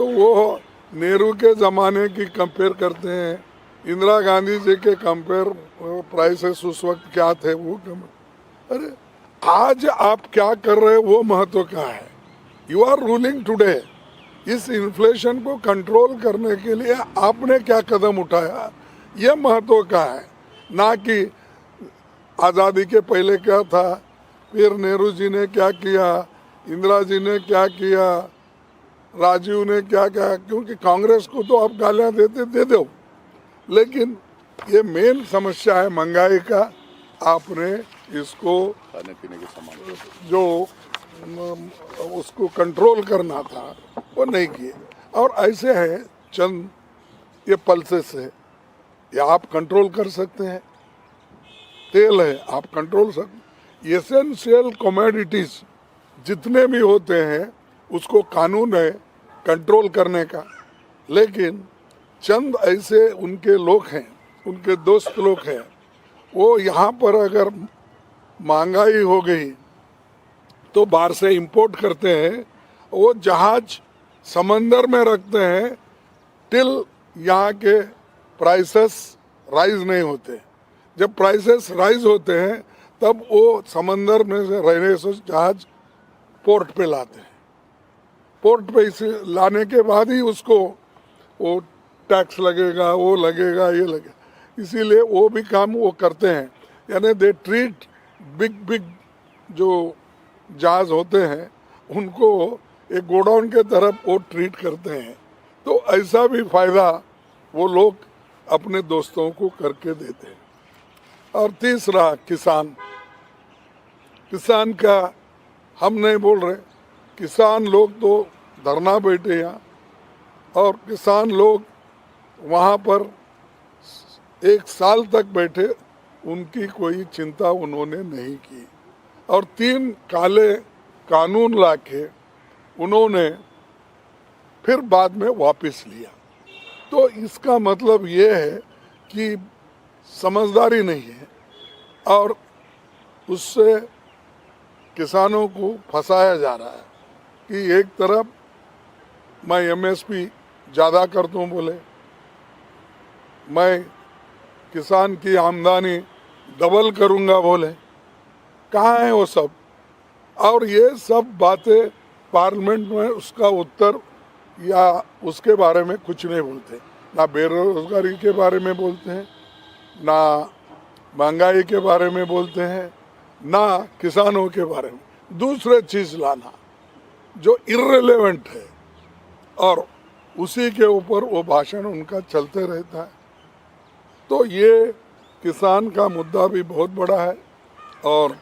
तो वो नेहरू के ज़माने की कंपेयर करते हैं, इंदिरा गांधी जी के कंपेयर प्राइसेस उस वक्त क्या थे वो अरे आज आप क्या कर रहे हैं वो महत्व का है। You are ruling today. इस इन्फ्लेशन को कंट्रोल करने के लिए आपने क्या कदम उठाया ये महत्व का है, ना कि आज़ादी के पहले क्या था, फिर नेहरू जी ने क्या किया, इंदिरा जी ने क्या किया, राजीव ने क्या किया। क्योंकि कांग्रेस को तो आप गालियां देते दे दो, लेकिन ये मेन समस्या है महंगाई का। आपने इसको खाने पीने के सामान जो उसको कंट्रोल करना था वो नहीं किए। और ऐसे है चंद ये पल्सेस है, ये आप कंट्रोल कर सकते हैं। तेल है आप कंट्रोल सकते। एसेंशियल कमोडिटीज जितने भी होते हैं उसको कानून है कंट्रोल करने का, लेकिन चंद ऐसे उनके लोग हैं, उनके दोस्त लोग हैं, वो यहाँ पर अगर महंगाई हो गई तो बाहर से इंपोर्ट करते हैं, वो जहाज समंदर में रखते हैं टिल यहाँ के प्राइसेस राइज नहीं होते। जब प्राइसेस राइज होते हैं तब वो समंदर में से रहने से जहाज पोर्ट पे लाते हैं। पोर्ट पे इसे लाने के बाद ही उसको वो टैक्स लगेगा, वो लगेगा, ये लगेगा, इसीलिए वो भी काम वो करते हैं। यानी दे ट्रीट बिग जो जहाज होते हैं उनको एक गोडाउन के तरफ वो ट्रीट करते हैं। तो ऐसा भी फायदा वो लोग अपने दोस्तों को करके देते हैं। और तीसरा किसान किसान का हम नहीं बोल रहे, किसान लोग तो धरना बैठे यहाँ, और किसान लोग वहाँ पर 1 साल तक बैठे, उनकी कोई चिंता उन्होंने नहीं की, और 3 काले कानून लाके उन्होंने फिर बाद में वापस लिया। तो इसका मतलब ये है कि समझदारी नहीं है, और उससे किसानों को फंसाया जा रहा है कि एक तरफ मैं एमएसपी ज़्यादा कर दूँ बोले, मैं किसान की आमदनी डबल करूँगा बोले, कहाँ है वो सब। और ये सब बातें पार्लियामेंट में उसका उत्तर या उसके बारे में कुछ नहीं बोलते, ना बेरोजगारी के बारे में बोलते हैं, ना महंगाई के बारे में बोलते हैं, ना किसानों के बारे में। दूसरे चीज़ लाना जो इर्रेलेवेंट है और उसी के ऊपर वो भाषण उनका चलते रहता है। तो ये किसान का मुद्दा भी बहुत बड़ा है, और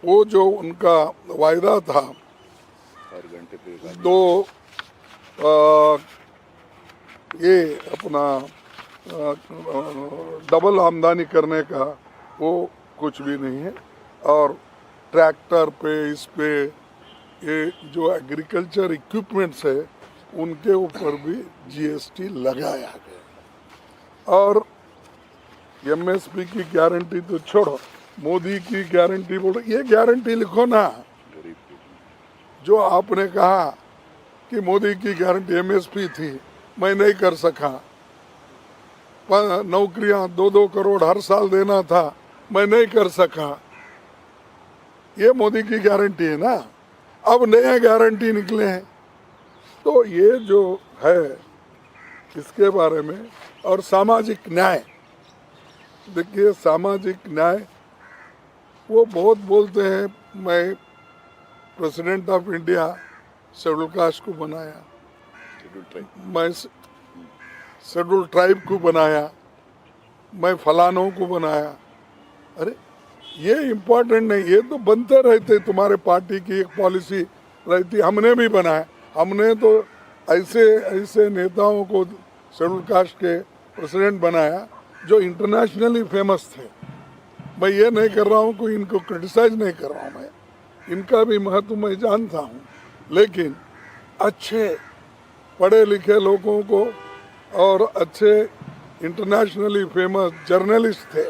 वो जो उनका वायदा था 4 घंटे पे दो ये अपना डबल आमदनी करने का, वो कुछ भी नहीं है। और ट्रैक्टर पे, इस पे, ये जो एग्रीकल्चर इक्विपमेंट्स है उनके ऊपर भी जीएसटी लगाया गया। और एमएसपी की गारंटी तो छोड़ो, मोदी की गारंटी बोलो, ये गारंटी लिखो ना। जो आपने कहा कि मोदी की गारंटी एमएसपी थी, मैं नहीं कर सका, नौकरियां 2-2 करोड़ हर साल देना था, मैं नहीं कर सका, ये मोदी की गारंटी है ना। अब नया गारंटी निकले हैं, तो ये जो है इसके बारे में। और सामाजिक न्याय, देखिए सामाजिक न्याय वो बहुत बोलते हैं, मैं president of India schedule caste को बनाया, मैं शेड्यूल ट्राइब को बनाया, मैं फलानों को बनाया। अरे ये इम्पोर्टेंट नहीं, ये तो बनते रहते, तुम्हारे पार्टी की एक पॉलिसी रहती, हमने भी बनाया। हमने तो ऐसे नेताओं को शेड्यूल कास्ट के प्रेसिडेंट बनाया जो इंटरनेशनली फेमस थे। मैं ये नहीं कर रहा हूँ, कोई इनको क्रिटिसाइज नहीं कर रहा हूँ, मैं इनका भी महत्व मैं जानता हूँ, लेकिन अच्छे पढ़े लिखे लोगों को और अच्छे इंटरनेशनली फेमस जर्नलिस्ट थे,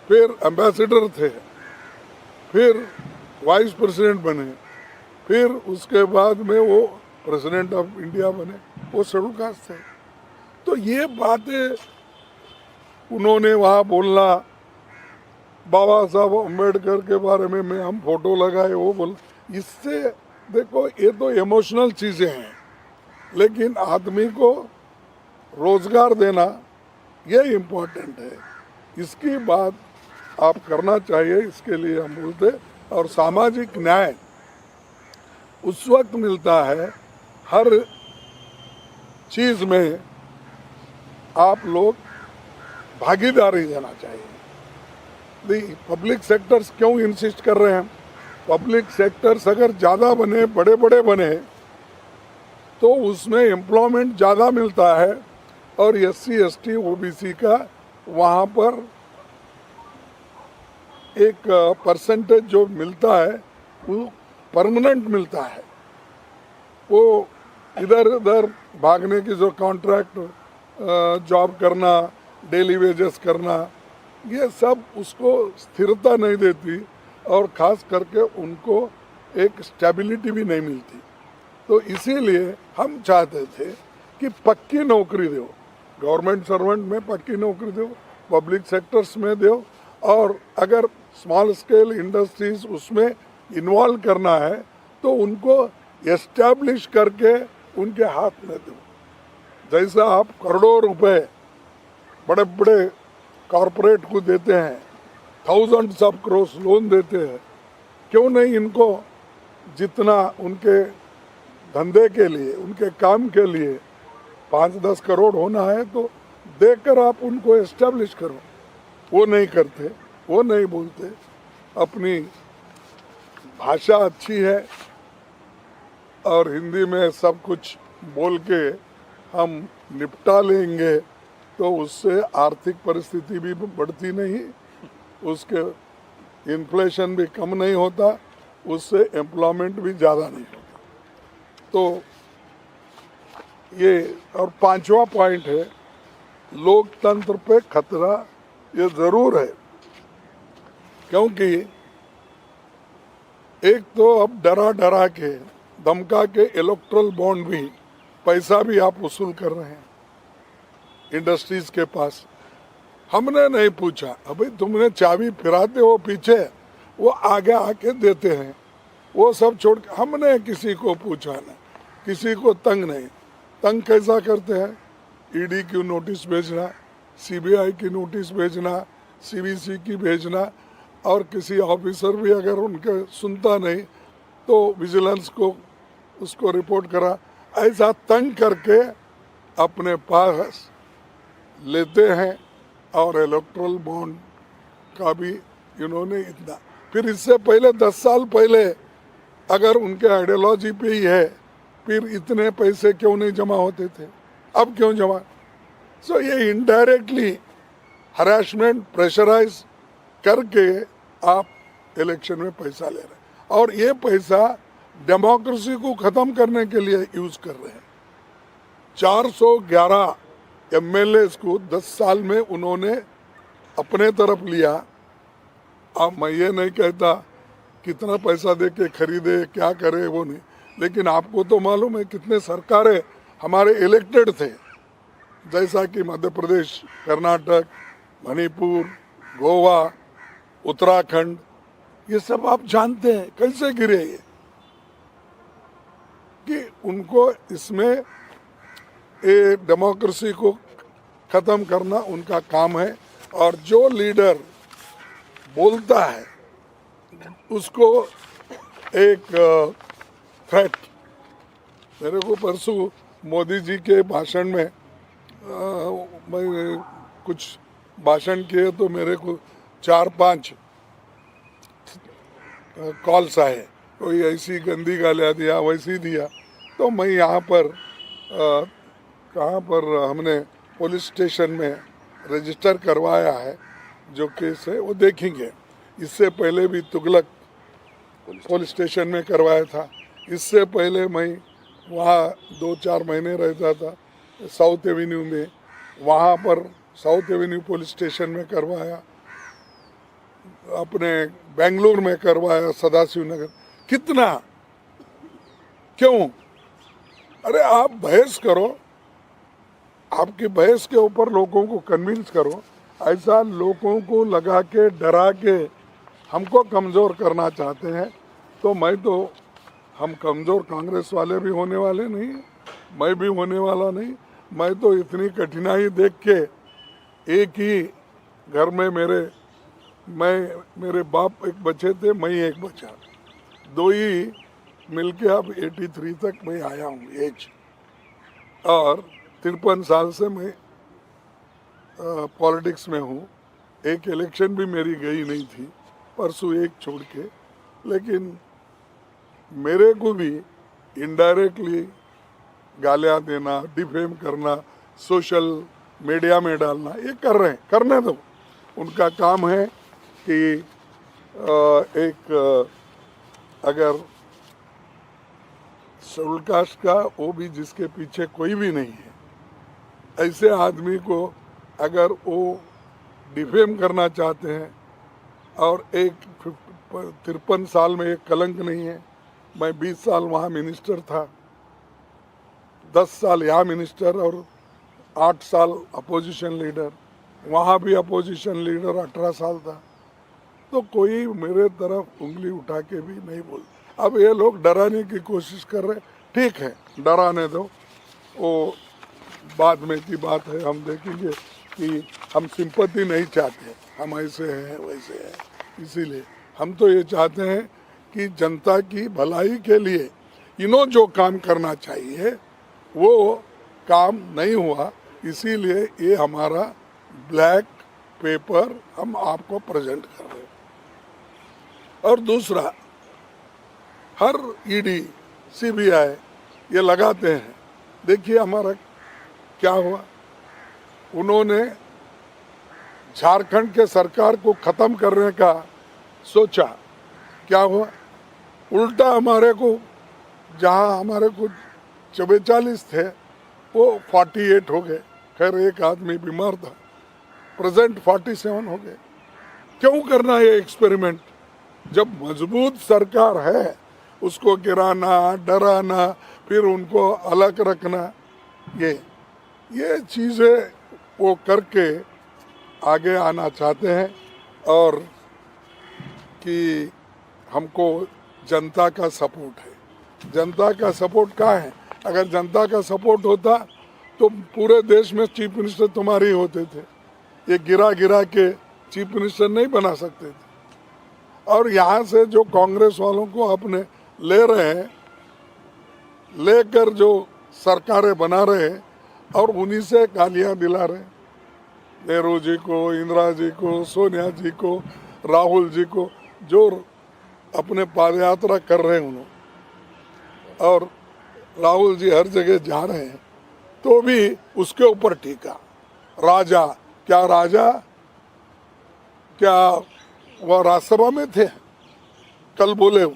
फिर एम्बेसडर थे, फिर वाइस प्रेसिडेंट बने, फिर उसके बाद में वो प्रेसिडेंट ऑफ इंडिया बने। वो शेड्यूल कास्ट है। तो ये बातें उन्होंने वहाँ बोलना, बाबा साहब अम्बेडकर के बारे में हम फोटो लगाए वो बोल, इससे देखो ये तो इमोशनल चीज़ें हैं, लेकिन आदमी को रोजगार देना ये इम्पोर्टेंट है। इसकी बात आप करना चाहिए, इसके लिए हम बोलते। और सामाजिक न्याय उस वक्त मिलता है हर चीज़ में आप लोग भागीदारी देना चाहिए। पब्लिक सेक्टर्स क्यों इंसिस्ट कर रहे हैं? पब्लिक सेक्टर्स अगर ज़्यादा बने, बड़े बड़े बने, तो उसमें एम्प्लॉयमेंट ज़्यादा मिलता है और SC ST OBC का वहाँ पर एक परसेंटेज जो मिलता है वो परमानेंट मिलता है। वो इधर उधर भागने की जो कॉन्ट्रैक्ट जॉब करना, डेली वेजेस करना, ये सब उसको स्थिरता नहीं देती और ख़ास करके उनको एक स्टेबिलिटी भी नहीं मिलती। तो इसीलिए हम चाहते थे कि पक्की नौकरी दो, गवर्नमेंट सर्वेंट में पक्की नौकरी दो, पब्लिक सेक्टर्स में दो, और अगर स्मॉल स्केल इंडस्ट्रीज उसमें इन्वॉल्व करना है तो उनको एस्टैब्लिश करके उनके हाथ में दो। जैसा आप करोड़ों रुपए बड़े बड़े कॉरपोरेट को देते हैं, थाउजेंड्स ऑफ करोड़ लोन देते हैं, क्यों नहीं इनको जितना उनके धंधे के लिए, उनके काम के लिए 5-10 करोड़ होना है तो देकर आप उनको एस्टैब्लिश करो। वो नहीं करते, वो नहीं बोलते। अपनी भाषा अच्छी है और हिंदी में सब कुछ बोल के हम निपटा लेंगे, तो उससे आर्थिक परिस्थिति भी बढ़ती नहीं, उसके इन्फ्लेशन भी कम नहीं होता, उससे एम्प्लॉयमेंट भी ज़्यादा नहीं होता। तो ये, और 5वां पॉइंट है लोकतंत्र पे खतरा। ये ज़रूर है, क्योंकि एक तो अब डरा डरा के, धमका के इलेक्ट्रल बॉन्ड भी, पैसा भी आप वसूल कर रहे हैं इंडस्ट्रीज के पास। हमने नहीं पूछा, अभी तुमने चाबी फिराते हो पीछे, वो आगे आके देते हैं, वो सब छोड़ के हमने किसी को पूछा नहीं, किसी को तंग नहीं। तंग कैसा करते हैं? ED की नोटिस भेजना, CBI की नोटिस भेजना, CBC की भेजना, और किसी ऑफिसर भी अगर उनके सुनता नहीं तो विजिलेंस को उसको रिपोर्ट करा। ऐसा तंग करके अपने पास लेते हैं। और इलेक्ट्रल बॉन्ड का भी इन्होंने इतना, फिर इससे पहले 10 साल पहले अगर उनके आइडियोलॉजी पे ही है, फिर इतने पैसे क्यों नहीं जमा होते थे, अब क्यों जमा? सो ये इनडायरेक्टली हरासमेंट, प्रेशराइज करके आप इलेक्शन में पैसा ले रहे हैं, और ये पैसा डेमोक्रेसी को ख़त्म करने के लिए यूज़ कर रहे हैं। 411 MLAs को 10 साल में उन्होंने अपने तरफ लिया। अब मैं ये नहीं कहता कितना पैसा दे के खरीदे, क्या करे, वो नहीं, लेकिन आपको तो मालूम है कितने सरकारें हमारे इलेक्टेड थे, जैसा कि मध्य प्रदेश, कर्नाटक, मणिपुर, गोवा, उत्तराखंड, ये सब आप जानते हैं कैसे गिरे ये, कि उनको इसमें ये डेमोक्रेसी को ख़त्म करना उनका काम है। और जो लीडर बोलता है उसको एक थ्रेट, मेरे को परसों मोदी जी के भाषण में मैं कुछ भाषण किए तो मेरे को 4-5 कॉल्स आए, कोई ऐसी गंदी गालियाँ दिया, वैसी दिया। तो मैं यहाँ पर कहाँ पर हमने पुलिस स्टेशन में रजिस्टर करवाया है, जो केस है वो देखेंगे। इससे पहले भी तुगलक पुलिस स्टेशन में करवाया था। इससे पहले मैं वहाँ 2-4 महीने रहता था साउथ एवेन्यू में, वहाँ पर साउथ एवेन्यू पुलिस स्टेशन में करवाया, अपने बेंगलुरु में करवाया, सदाशिव नगर। कितना, क्यों? अरे आप बहस करो, आपकी बहस के ऊपर लोगों को कन्विंस करो। ऐसा लोगों को लगा के डरा के हमको कमज़ोर करना चाहते हैं तो हम कमज़ोर कांग्रेस वाले भी होने वाले नहीं, मैं भी होने वाला नहीं। मैं तो इतनी कठिनाई देख के एक ही घर में मेरे बाप एक बच्चे थे, मैं एक बचा, दो ही मिलके अब 83 तक मैं आया हूँ एज, और 53 साल से मैं पॉलिटिक्स में हूँ। एक इलेक्शन भी मेरी गई नहीं थी, परसों एक छोड़ के। लेकिन मेरे को भी इनडायरेक्टली गालियाँ देना, डिफेम करना, सोशल मीडिया में डालना, ये कर रहे हैं, करने दो। उनका काम है कि अगर शेड्यूल कास्ट का वो भी जिसके पीछे कोई भी नहीं है, ऐसे आदमी को अगर वो डिफेम करना चाहते हैं, और 53 साल में एक कलंक नहीं है। मैं 20 साल वहाँ मिनिस्टर था, 10 साल यहाँ मिनिस्टर और 8 साल अपोजिशन लीडर, वहाँ भी अपोजिशन लीडर 18 साल था। तो कोई मेरे तरफ उंगली उठा के भी नहीं बोल। अब ये लोग डराने की कोशिश कर रहे, ठीक है, डराने दो, वो बाद में की बात है। हम देखेंगे कि हम सिंपैथी नहीं चाहते, हम ऐसे हैं वैसे हैं। इसीलिए हम तो ये चाहते हैं कि जनता की भलाई के लिए इन्हों जो काम करना चाहिए वो काम नहीं हुआ, इसीलिए ये हमारा ब्लैक पेपर हम आपको प्रेजेंट कर रहे हैं। और दूसरा, हर ईडी सीबीआई ये लगाते हैं। देखिए हमारा क्या हुआ, उन्होंने झारखंड के सरकार को खत्म करने का सोचा, क्या हुआ, उल्टा हमारे को, जहां हमारे को 44 थे वो 48 हो गए। खैर एक आदमी बीमार था, प्रेजेंट 47 हो गए। क्यों करना ये एक्सपेरिमेंट? जब मजबूत सरकार है उसको गिराना, डराना, फिर उनको अलग रखना, ये चीज़ें वो करके आगे आना चाहते हैं। और कि हमको जनता का सपोर्ट है। जनता का सपोर्ट कहाँ है? अगर जनता का सपोर्ट होता तो पूरे देश में चीफ मिनिस्टर तुम्हारे ही होते थे। ये गिरा गिरा के चीफ मिनिस्टर नहीं बना सकते थे। और यहाँ से जो कांग्रेस वालों को अपने ले रहे हैं, लेकर जो सरकारें बना रहे हैं और उन्हीं से गालियाँ दिला रहे हैं। नेहरू जी को, इंदिरा जी को, सोनिया जी को, राहुल जी को, जो अपने पादयात्रा कर रहे हैं उन्होंने, और राहुल जी हर जगह जा रहे हैं तो भी उसके ऊपर टीका। राजा क्या वह राज्यसभा में थे? कल बोले वो।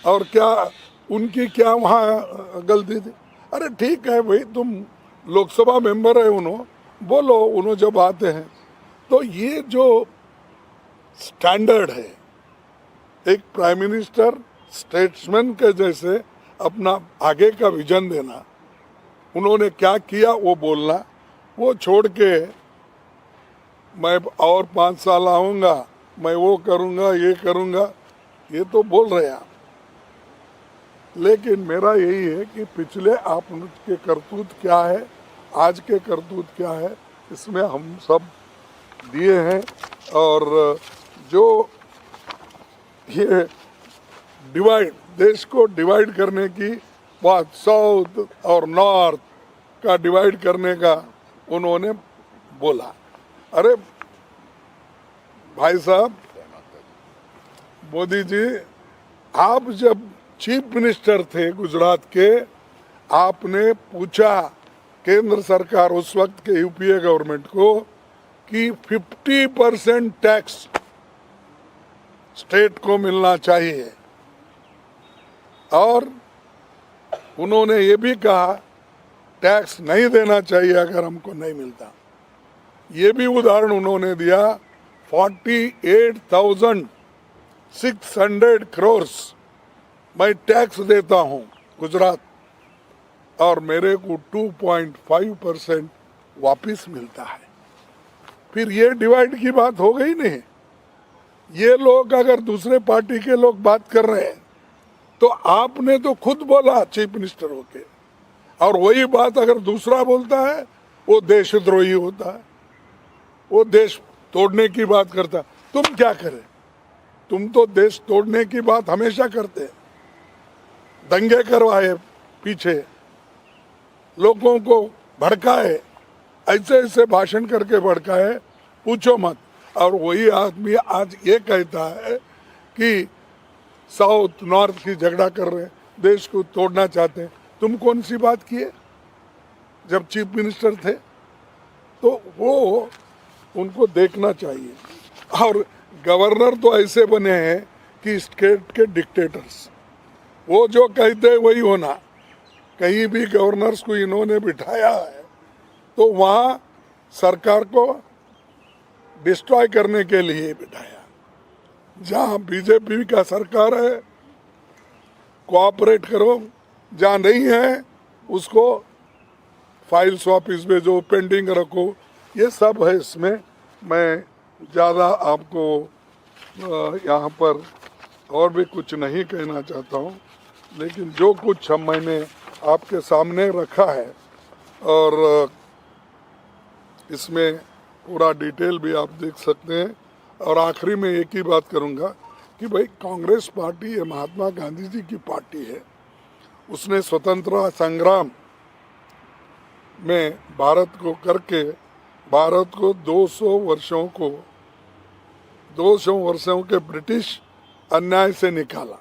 और क्या उनकी क्या वहाँ गलती थी? अरे ठीक है भाई, तुम लोकसभा मेंबर है, उन्होंने बोलो, उन्होंने जब आते हैं तो ये जो स्टैंडर्ड है, एक प्राइम मिनिस्टर स्टेट्समैन के जैसे अपना आगे का विजन देना, उन्होंने क्या किया वो बोलना, वो छोड़ के मैं और 5 साल आऊँगा, मैं वो करूँगा, ये करूँगा, ये तो बोल रहे हैं आप। लेकिन मेरा यही है कि पिछले आप के करतूत क्या है, आज के करतूत क्या है, इसमें हम सब दिए हैं। और जो ये देश को डिवाइड करने की बात, साउथ और नॉर्थ का डिवाइड करने का उन्होंने बोला। अरे भाई साहब, मोदी जी, आप जब चीफ मिनिस्टर थे गुजरात के, आपने पूछा केंद्र सरकार उस वक्त के यूपीए गवर्नमेंट को कि 50% टैक्स स्टेट को मिलना चाहिए, और उन्होंने ये भी कहा टैक्स नहीं देना चाहिए अगर हमको नहीं मिलता। ये भी उदाहरण उन्होंने दिया, 48,600 करोड़ मैं टैक्स देता हूँ गुजरात और मेरे को 2.5% वापिस मिलता है। फिर ये डिवाइड की बात हो गई नहीं। ये लोग अगर दूसरे पार्टी के लोग बात कर रहे हैं तो आपने तो खुद बोला चीफ मिनिस्टर होके, और वही बात अगर दूसरा बोलता है वो देशद्रोही होता है, वो देश तोड़ने की बात करता है। तुम क्या करें? तुम तो देश तोड़ने की बात हमेशा करते, दंगे करवाए, पीछे लोगों को भड़काए, ऐसे ऐसे भाषण करके भड़काए, पूछो मत। और वही आदमी आज ये कहता है कि साउथ नॉर्थ की झगड़ा कर रहे हैं, देश को तोड़ना चाहते हैं। तुम कौन सी बात किए जब चीफ मिनिस्टर थे? तो वो उनको देखना चाहिए। और गवर्नर तो ऐसे बने हैं कि स्टेट के डिक्टेटर्स, वो जो कहते हैं वही होना। कहीं भी गवर्नर्स को इन्होंने बिठाया है तो वहाँ सरकार को डिस्ट्रॉय करने के लिए बिठाया। जहाँ बीजेपी का सरकार है कोऑपरेट करो, जहाँ नहीं है उसको फाइल्स वापिस भेजो, पेंडिंग रखो, ये सब है इसमें। मैं ज़्यादा आपको यहाँ पर और भी कुछ नहीं कहना चाहता हूँ, लेकिन जो कुछ मैंने आपके सामने रखा है और इसमें पूरा डिटेल भी आप देख सकते हैं। और आखिरी में एक ही बात करूँगा कि भाई कांग्रेस पार्टी ये महात्मा गांधी जी की पार्टी है। उसने स्वतंत्रता संग्राम में भारत को करके भारत को 200 वर्षों के ब्रिटिश अन्याय से निकाला,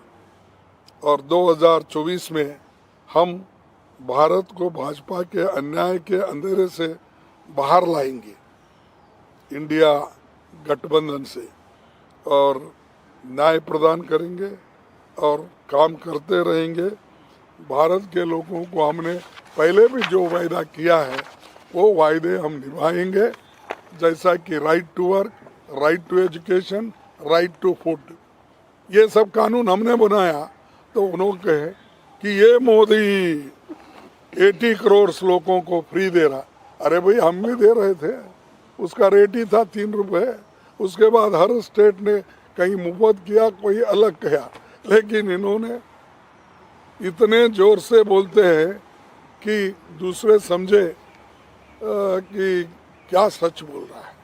और 2024 में हम भारत को भाजपा के अन्याय के अंधेरे से बाहर लाएंगे इंडिया गठबंधन से, और न्याय प्रदान करेंगे और काम करते रहेंगे। भारत के लोगों को हमने पहले भी जो वायदा किया है वो वायदे हम निभाएंगे, जैसा कि right to work, right to education, right to food, ये सब कानून हमने बनाया। तो उन्होंने कहे कि ये मोदी 80 करोड़ लोगों को फ्री दे रहा। अरे भाई हम भी दे रहे थे, उसका रेट ही था 3 रुपये। उसके बाद हर स्टेट ने कहीं मुफ्त किया, कोई अलग किया, लेकिन इन्होंने इतने जोर से बोलते हैं कि दूसरे समझे कि क्या सच बोल रहा है।